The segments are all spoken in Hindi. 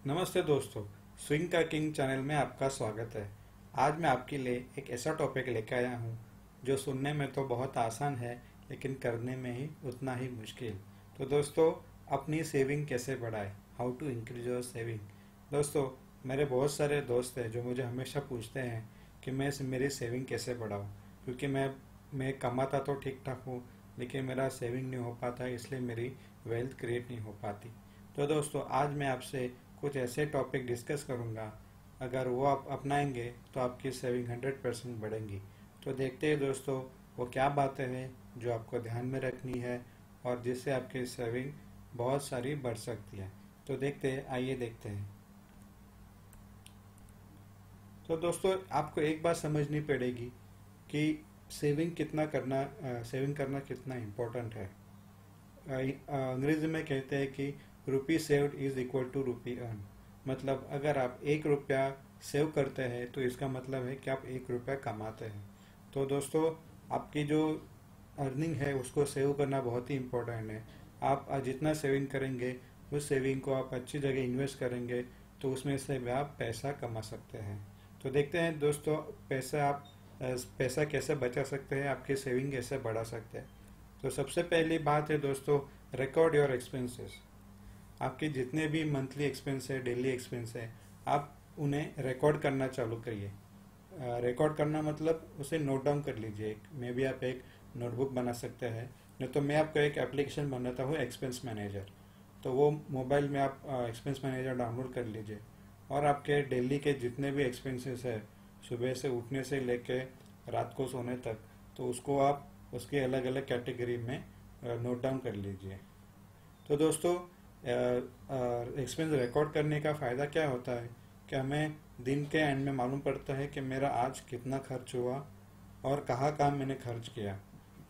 नमस्ते दोस्तों, स्विंग का किंग चैनल में आपका स्वागत है। आज मैं आपके लिए एक ऐसा टॉपिक लेकर आया हूँ जो सुनने में तो बहुत आसान है लेकिन करने में ही उतना ही मुश्किल। तो दोस्तों, अपनी सेविंग कैसे बढ़ाएं? How to increase your saving. दोस्तों, मेरे बहुत सारे दोस्त हैं जो मुझे हमेशा पूछते हैं कि मैं मेरी सेविंग कैसे बढ़ाऊँ, क्योंकि मैं कमाता तो ठीक ठाक हूँ लेकिन मेरा सेविंग नहीं हो पाता, इसलिए मेरी वेल्थ क्रिएट नहीं हो पाती। तो दोस्तों, आज मैं आपसे कुछ ऐसे टॉपिक डिस्कस करूंगा, अगर वो आप अपनाएंगे तो आपकी सेविंग 100% बढ़ेंगी। तो देखते हैं दोस्तों, वो क्या बातें हैं जो आपको ध्यान में रखनी है और जिससे आपकी सेविंग बहुत सारी बढ़ सकती है। तो देखते हैं, आइए देखते हैं। तो दोस्तों, आपको एक बात समझनी पड़ेगी कि सेविंग करना कितना इम्पोर्टेंट है। अंग्रेजी में कहते हैं कि rupee saved is equal to rupee earn. मतलब अगर आप 1 रुपया सेव करते हैं तो इसका मतलब है कि आप 1 रुपया कमाते हैं। तो दोस्तों, आपकी जो अर्निंग है उसको सेव करना बहुत ही इम्पोर्टेंट है। आप जितना सेविंग करेंगे, उस सेविंग को आप अच्छी जगह इन्वेस्ट करेंगे तो उसमें से भी आप पैसा कमा सकते हैं। तो देखते हैं दोस्तों, पैसा कैसे बचा सकते हैं, आपकी सेविंग कैसे बढ़ा सकते हैं। तो सबसे पहली बात है दोस्तों, रिकॉर्ड योर एक्सपेंसेस। आपके जितने भी मंथली एक्सपेंस है, डेली एक्सपेंस है, आप उन्हें रिकॉर्ड करना चालू करिए। रिकॉर्ड करना मतलब उसे नोट डाउन कर लीजिए। मे भी आप एक नोटबुक बना सकते हैं, नहीं तो मैं आपको एक एप्लीकेशन बनाता हूँ, एक्सपेंस मैनेजर। तो वो मोबाइल में आप एक्सपेंस मैनेजर डाउनलोड कर लीजिए और आपके डेली के जितने भी एक्सपेंसेस है, सुबह से उठने से लेके रात को सोने तक, तो उसको आप उसकी अलग अलग कैटेगरी में नोट डाउन कर लीजिए। तो दोस्तों, एक्सपेंस रिकॉर्ड करने का फ़ायदा क्या होता है कि हमें दिन के एंड में मालूम पड़ता है कि मेरा आज कितना खर्च हुआ और कहाँ कहाँ मैंने खर्च किया।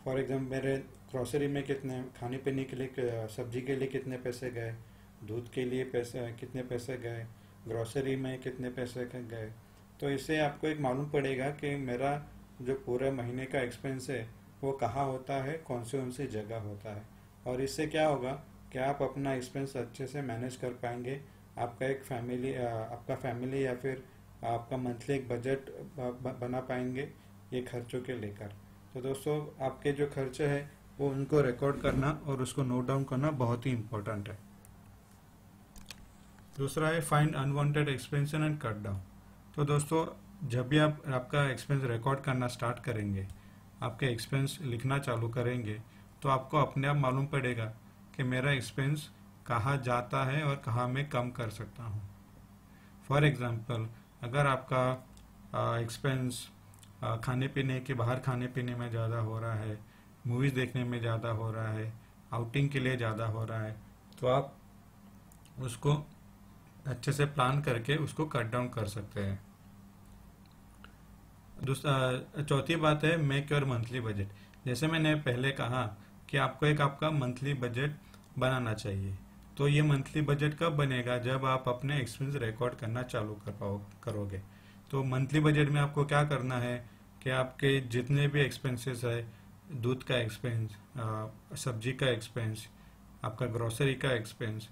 फॉर एग्जाम्पल, मेरे ग्रॉसरी में कितने, खाने पीने के लिए, सब्जी के लिए कितने पैसे गए, दूध के लिए पैसे कितने पैसे गए, ग्रॉसरी में कितने पैसे गए। तो इससे आपको एक मालूम पड़ेगा कि मेरा जो पूरे महीने का एक्सपेंस है वो कहाँ होता है, कौन सी जगह होता है। और इससे क्या होगा कि आप अपना एक्सपेंस अच्छे से मैनेज कर पाएंगे। आपका फैमिली या फिर आपका मंथली एक बजट बना पाएंगे ये खर्चों के लेकर। तो दोस्तों, आपके जो खर्चे हैं वो उनको रिकॉर्ड करना और उसको नोट डाउन करना बहुत ही इम्पोर्टेंट है। दूसरा है find unwanted expense and cut down. तो दोस्तों, जब भी आप आपका एक्सपेंस रिकॉर्ड करना स्टार्ट करेंगे, आपके एक्सपेंस लिखना चालू करेंगे, तो आपको अपने आप मालूम पड़ेगा कि मेरा एक्सपेंस कहाँ जाता है और कहाँ मैं कम कर सकता हूँ। फॉर एग्जांपल, अगर आपका एक्सपेंस बाहर खाने पीने में ज़्यादा हो रहा है, मूवीज़ देखने में ज़्यादा हो रहा है, आउटिंग के लिए ज़्यादा हो रहा है, तो आप उसको अच्छे से प्लान करके उसको कट डाउन कर सकते हैं। चौथी बात है मेक योर मंथली बजट। जैसे मैंने पहले कहा कि आपको एक आपका मंथली बजट बनाना चाहिए। तो ये मंथली बजट कब बनेगा? जब आप अपने एक्सपेंस रिकॉर्ड करना चालू करोगे। तो मंथली बजट में आपको क्या करना है कि आपके जितने भी एक्सपेंसेस है, दूध का एक्सपेंस, सब्जी का एक्सपेंस, आपका ग्रोसरी का एक्सपेंस,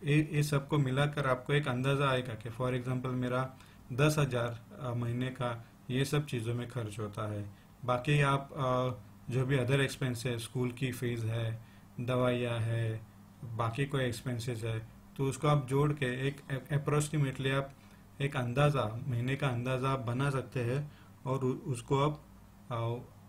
ये सबको मिलाकर आपको एक अंदाज़ा आएगा कि फॉर एग्जांपल मेरा 10,000 महीने का ये सब चीज़ों में खर्च होता है। बाकी आप जो भी अदर एक्सपेंस है, स्कूल की फीस है, दवाइयाँ है, बाकी कोई एक्सपेंसेस है, तो उसको आप जोड़ के एक अप्रोक्सीमेटली आप एक अंदाज़ा, महीने का अंदाज़ा आप बना सकते हैं और उसको आप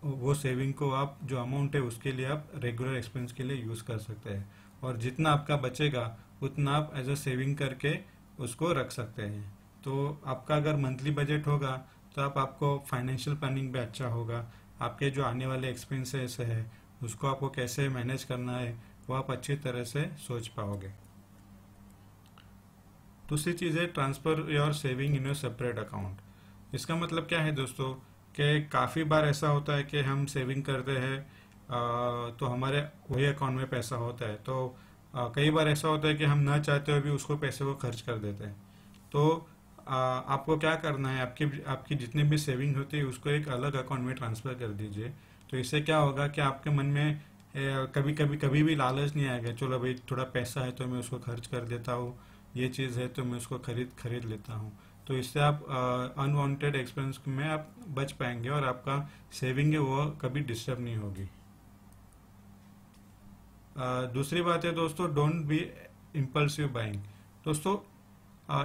वो सेविंग को आप जो अमाउंट है उसके लिए आप रेगुलर एक्सपेंस के लिए यूज़ कर सकते हैं। और जितना आपका बचेगा उतना आप एज अ सेविंग करके उसको रख सकते हैं। तो आपका अगर मंथली बजट होगा तो आपको फाइनेंशियल प्लानिंग भी अच्छा होगा। आपके जो आने वाले एक्सपेंसेस है उसको आपको कैसे मैनेज करना है वो आप अच्छी तरह से सोच पाओगे। दूसरी चीज़ है transfer your saving in your separate account. इसका मतलब क्या है दोस्तों कि काफ़ी बार ऐसा होता है कि हम सेविंग करते हैं तो हमारे वही अकाउंट में पैसा होता है। तो कई बार ऐसा होता है कि हम ना चाहते हुए भी उसको पैसे को खर्च कर देते हैं। तो आपको क्या करना है, आपकी जितनी भी सेविंग होती है उसको एक अलग अकाउंट में ट्रांसफ़र कर दीजिए। तो इससे क्या होगा कि आपके मन में कभी भी लालच नहीं आएगा, चलो भाई थोड़ा पैसा है तो मैं उसको खर्च कर देता हूँ, ये चीज़ है तो मैं उसको खरीद लेता हूँ। तो इससे आप अनवांटेड एक्सपेंस में आप बच पाएंगे और आपका सेविंग है वो कभी डिस्टर्ब नहीं होगी। दूसरी बात है दोस्तों, डोंट बी इम्पल्सिव बाइंग। दोस्तों,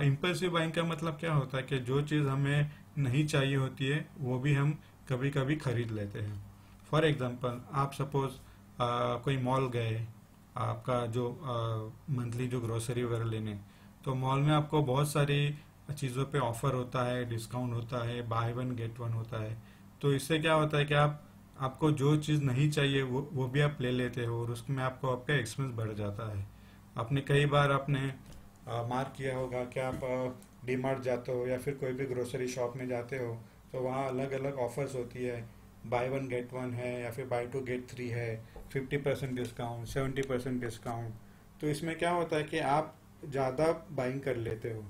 इम्पल्सिव बाइंग का मतलब क्या होता है कि जो चीज़ हमें नहीं चाहिए होती है वो भी हम कभी कभी खरीद लेते हैं। फॉर एग्जांपल, आप सपोज कोई मॉल गए, आपका जो मंथली जो ग्रोसरी वगैरह लेने, तो मॉल में आपको बहुत सारी चीज़ों पे ऑफर होता है, डिस्काउंट होता है, बाय वन गेट वन होता है। तो इससे क्या होता है कि आपको जो चीज़ नहीं चाहिए वो भी आप ले लेते हो और उसमें आपका एक्सपेंस बढ़ जाता है। आपने कई बार आपने मार्क किया होगा कि आप डी मार्ट जाते हो या फिर कोई भी ग्रोसरी शॉप में जाते हो, तो वहाँ अलग अलग ऑफर्स होती है। बाय वन गेट वन है या फिर बाय टू गेट थ्री है, 50% डिस्काउंट, 70% डिस्काउंट। तो इसमें क्या होता है कि आप ज़्यादा बाइंग कर लेते हो।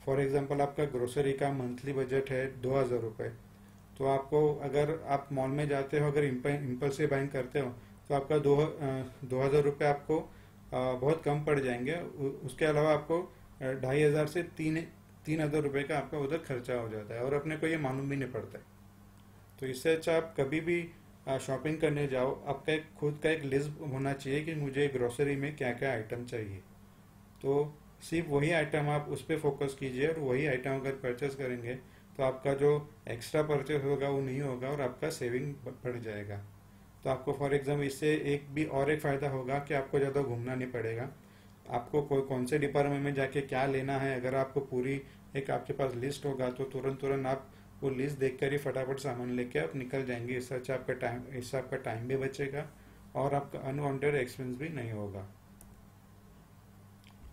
फॉर एग्जांपल, आपका ग्रोसरी का मंथली बजट है 2000 रुपये, तो आपको अगर आप मॉल में जाते हो, अगर इम्पल्सिव बाइंग करते हो, तो आपका 2000 रुपये आपको बहुत कम पड़ जाएंगे। उसके अलावा आपको 2500 से 3000 रुपये का आपका उधर खर्चा हो जाता है और अपने को ये मालूम भी नहीं पड़ता है। तो इससे अच्छा आप कभी भी शॉपिंग करने जाओ, आपका एक खुद का एक लिस्ट होना चाहिए कि मुझे ग्रोसरी में क्या क्या आइटम चाहिए। तो सिर्फ वही आइटम आप उस पर फोकस कीजिए और वही आइटम अगर परचेस करेंगे तो आपका जो एक्स्ट्रा परचेस होगा वो नहीं होगा और आपका सेविंग बढ़ जाएगा। तो आपको फॉर एग्जाम्पल इससे एक फ़ायदा होगा कि आपको ज़्यादा घूमना नहीं पड़ेगा। आपको कोई कौन से डिपार्टमेंट में जाके क्या लेना है, अगर आपको पूरी एक आपके पास लिस्ट होगा तो तुरंत तुरंत आप वो लिस्ट देखकर ही फटाफट सामान लेके आप निकल जाएंगे। इससे आपका टाइम भी बचेगा और आपका अनवांटेड एक्सपेंस भी नहीं होगा।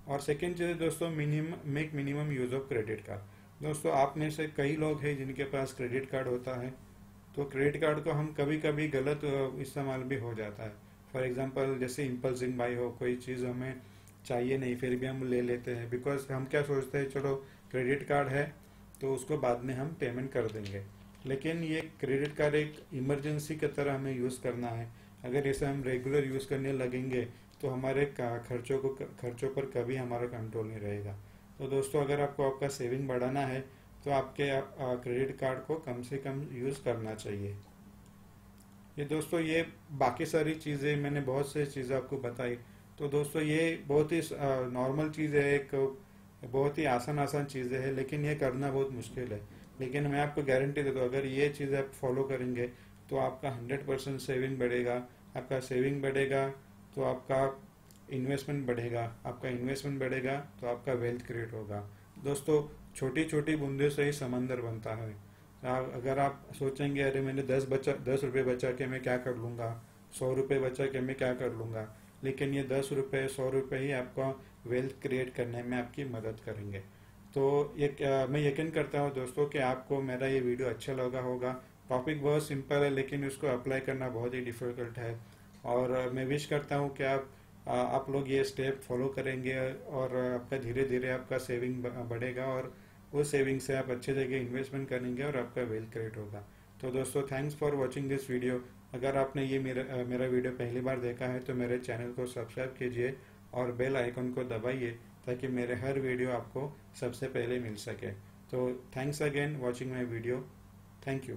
और सेकेंड चीज़ है दोस्तों, make minimum use of credit card. दोस्तों, आप में से कई लोग हैं जिनके पास क्रेडिट कार्ड होता है, तो क्रेडिट कार्ड को हम कभी कभी गलत इस्तेमाल भी हो जाता है। फॉर एग्जांपल, जैसे इम्पल्सिव बाई हो, कोई चीज़ हमें चाहिए नहीं फिर भी हम ले लेते हैं, बिकॉज हम क्या सोचते हैं चलो क्रेडिट कार्ड है तो उसको बाद में हम पेमेंट कर देंगे। लेकिन ये क्रेडिट कार्ड एक इमरजेंसी की तरह हमें यूज़ करना है। अगर इसे हम रेगुलर यूज़ करने लगेंगे तो हमारे खर्चों पर कभी हमारा कंट्रोल नहीं रहेगा। तो दोस्तों, अगर आपको आपका सेविंग बढ़ाना है तो आपके क्रेडिट कार्ड को कम से कम यूज़ करना चाहिए। ये दोस्तों, ये बाकी सारी चीज़ें मैंने बहुत से चीज़ें आपको बताई। तो दोस्तों, ये बहुत ही नॉर्मल चीज़ है, एक बहुत ही आसान चीज़ें है, लेकिन ये करना बहुत मुश्किल है। लेकिन मैं आपको गारंटी देता हूँ, अगर ये चीज़ आप फॉलो करेंगे तो आपका 100% सेविंग बढ़ेगा। आपका सेविंग बढ़ेगा तो आपका इन्वेस्टमेंट बढ़ेगा, आपका इन्वेस्टमेंट बढ़ेगा तो आपका वेल्थ क्रिएट होगा। दोस्तों, छोटी छोटी बूंदों से ही समंदर बनता है। अगर आप सोचेंगे अरे मैंने 10 रुपये बचा के मैं क्या कर लूँगा, 100 रुपये बचा के मैं क्या कर लूँगा, लेकिन ये 10 रुपये 100 रुपये ही आपका वेल्थ क्रिएट करने में आपकी मदद करेंगे। तो मैं यकीन करता हूँ दोस्तों कि आपको मेरा ये वीडियो अच्छा लगा होगा। टॉपिक बहुत सिंपल है लेकिन उसको अप्लाई करना बहुत ही डिफ़िकल्ट है। और मैं विश करता हूँ कि आप लोग ये स्टेप फॉलो करेंगे और आपका धीरे धीरे आपका सेविंग बढ़ेगा और उस सेविंग से आप अच्छे जगह इन्वेस्टमेंट करेंगे और आपका वेल्थ क्रिएट होगा। तो दोस्तों, thanks for watching this video. अगर आपने ये मेरा वीडियो पहली बार देखा है तो मेरे चैनल को सब्सक्राइब कीजिए और बेल आइकन को दबाइए ताकि मेरे हर वीडियो आपको सबसे पहले मिल सके। तो thanks again watching my video. Thank you.